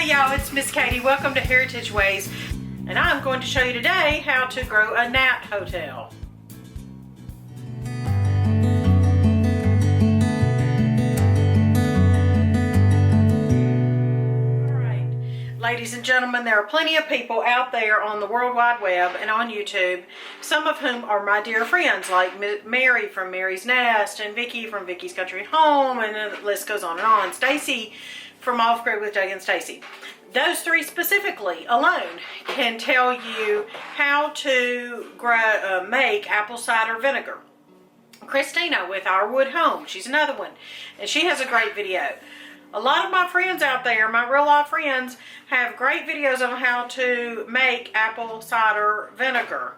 Hey y'all, it's Miss Katie. Welcome to Heritage Ways, and I'm going to show you today how to grow a GNAT hotel. Alright, ladies and gentlemen, there are plenty of people out there on the World Wide Web and on YouTube, some of whom are my dear friends, like Mary from Mary's Nest, and Vickie from Vickie's Country Home, and the list goes on and on. Stacy from Off Grid with Doug and Stacy. Those three specifically alone can tell you how to make apple cider vinegar. Christina with Our Wood Home, she's another one, and she has a great video. A lot of my friends out there, my real life friends, have great videos on how to make apple cider vinegar.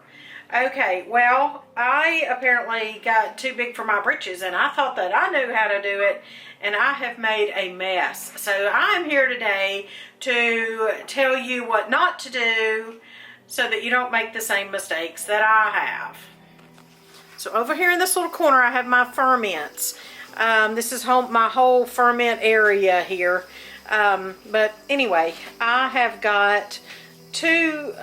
Okay, well, I apparently got too big for my britches, and I thought that I knew how to do it, and I have made a mess. So I'm here today to tell you what not to do so that you don't make the same mistakes that I have. So over here in this little corner, I have my ferments. This is my whole ferment area here. But anyway, I have got 2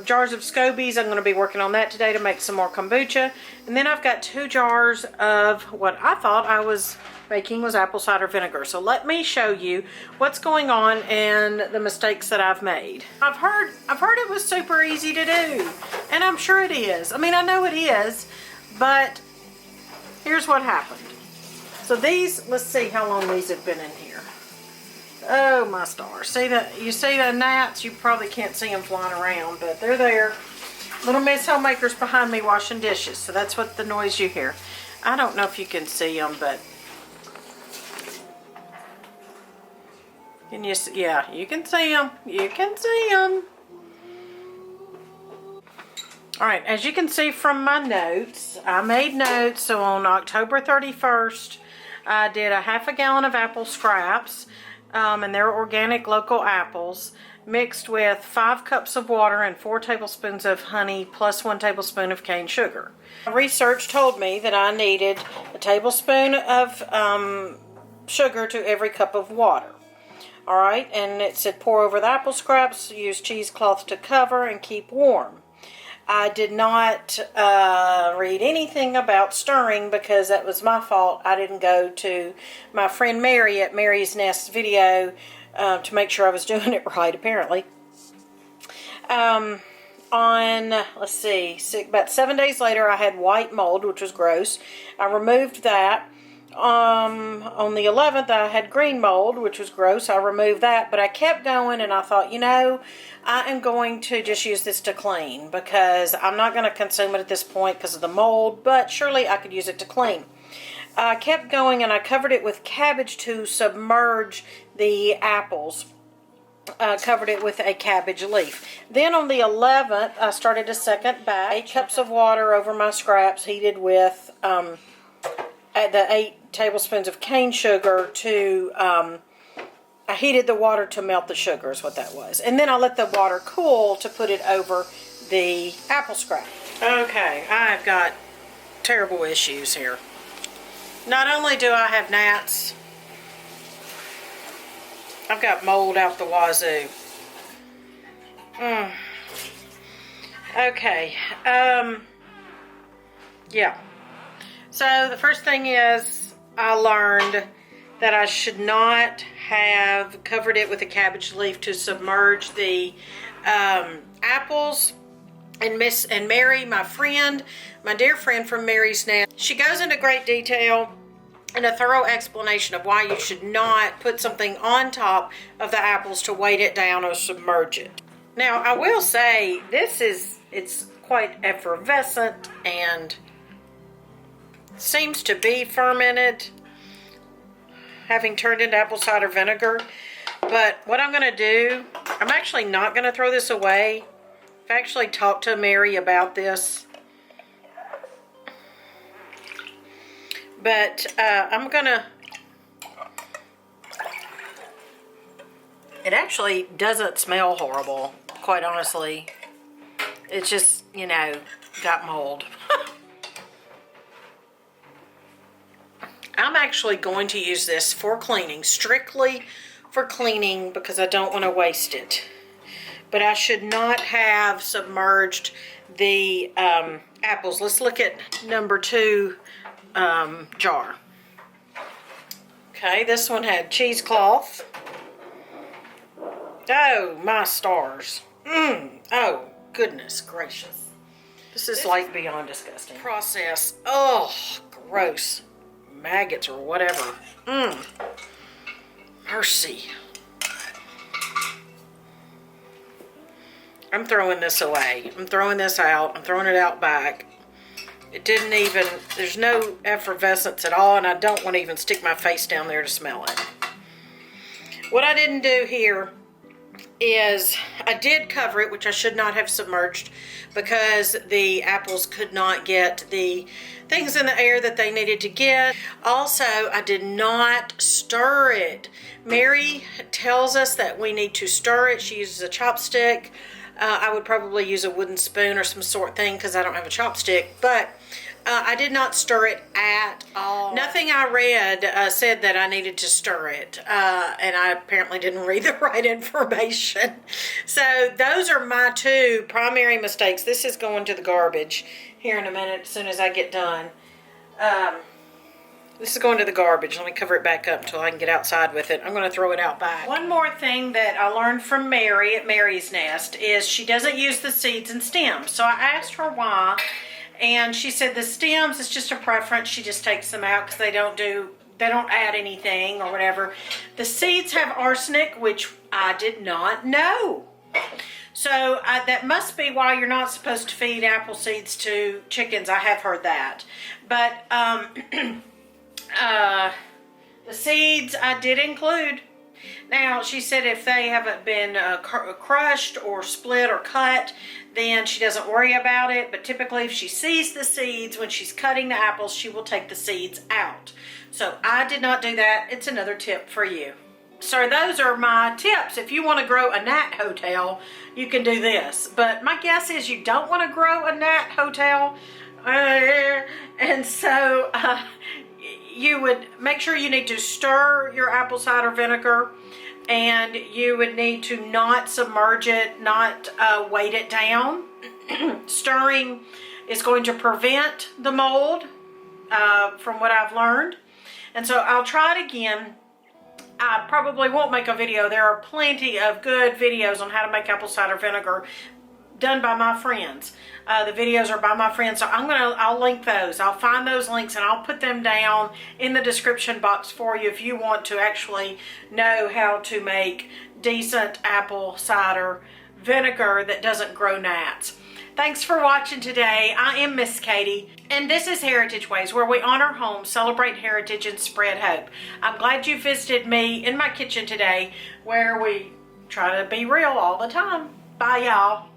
jars of scobies. I'm going to be working on that today to make some more kombucha. And then I've got 2 jars of what I thought I was making was apple cider vinegar. So let me show you what's going on and the mistakes that I've made. I've heard it was super easy to do, and I'm sure it is. I mean, I know it is, but here's what happened. So these, let's see how long these have been in here. Oh my stars. You see the gnats? You probably can't see them flying around, but they're there. Little Miss Homemaker's behind me washing dishes, so that's what the noise you hear. I don't know if you can see them, but can you see? Yeah, you can see them. You can see them. All right, as you can see from my notes, I made notes. So on October 31st, I did a ½ gallon of apple scraps. And they're organic local apples, mixed with 5 cups of water and 4 tablespoons of honey plus 1 tablespoon of cane sugar. Research told me that I needed a tablespoon of sugar to every cup of water. All right, and it said pour over the apple scraps, use cheesecloth to cover, and keep warm. I did not read anything about stirring because that was my fault. I didn't go to my friend Mary at Mary's Nest video to make sure I was doing it right, apparently. Let's see, about 7 days later, I had white mold, which was gross. I removed that. On the 11th, I had green mold, which was gross. I removed that, but I kept going, and I thought, you know, I am going to just use this to clean because I'm not going to consume it at this point because of the mold, but surely I could use it to clean. I kept going, and I covered it with cabbage to submerge the apples. Covered it with a cabbage leaf. Then on the 11th, I started a second batch. 8 cups of water over my scraps, heated with the 8 tablespoons of cane sugar to, I heated the water to melt the sugar is what that was. And then I let the water cool to put it over the apple scrap. Okay, I've got terrible issues here. Not only do I have gnats, I've got mold out the wazoo. Okay, yeah. So the first thing is I learned that I should not have covered it with a cabbage leaf to submerge the apples. And Mary, my friend, my dear friend from Mary's Nest, she goes into great detail and a thorough explanation of why you should not put something on top of the apples to weight it down or submerge it. Now, I will say it's quite effervescent and seems to be fermented, having turned into apple cider vinegar. But what I'm going to do, I'm actually not going to throw this away. I've actually talked to Mary about this. But I'm going to... It actually doesn't smell horrible, quite honestly. It's just, you know, got mold. I'm actually going to use this for cleaning, strictly for cleaning because I don't want to waste it. But I should not have submerged the apples. Let's look at number 2 jar. Okay, this one had cheesecloth. Oh, my stars. Oh, goodness gracious. This is like beyond disgusting. Process. Oh, gross. Maggots or whatever. Mercy. I'm throwing this away. I'm throwing this out. I'm throwing it out back. It didn't even, there's no effervescence at all, and I don't want to even stick my face down there to smell it. What I didn't do here is I did cover it, which I should not have submerged, because the apples could not get the things in the air that they needed to get. Also, I did not stir it. Mary tells us that we need to stir it. She uses a chopstick. I would probably use a wooden spoon or some sort thing because I don't have a chopstick, but I did not stir it at all. Nothing I read said that I needed to stir it, and I apparently didn't read the right information. So those are my 2 primary mistakes. This is going to the garbage here in a minute as soon as I get done. This is going to the garbage. Let me cover it back up until I can get outside with it. I'm going to throw it out back. One more thing that I learned from Mary at Mary's Nest is she doesn't use the seeds and stems. So I asked her why, and she said the stems is just a preference. She just takes them out because they don't add anything or whatever. The seeds have arsenic, which I did not know. So that must be why you're not supposed to feed apple seeds to chickens. I have heard that. But the seeds I did include. Now, she said if they haven't been crushed or split or cut, then she doesn't worry about it. But typically, if she sees the seeds when she's cutting the apples, she will take the seeds out. So I did not do that. It's another tip for you. So those are my tips. If you want to grow a GNAT hotel, you can do this. But my guess is you don't want to grow a GNAT hotel. And so you would make sure you need to stir your apple cider vinegar, and you would need to not submerge it, not weight it down. Stirring is going to prevent the mold, from what I've learned. And so I'll try it again. I probably won't make a video. There are plenty of good videos on how to make apple cider vinegar done by my friends. The videos are by my friends, so I'll link those. I'll find those links and I'll put them down in the description box for you if you want to actually know how to make decent apple cider vinegar that doesn't grow gnats. Thanks for watching today. I am Miss Katie, and this is Heritage Ways, where we honor home, celebrate heritage, and spread hope. I'm glad you visited me in my kitchen today, where we try to be real all the time. Bye, y'all.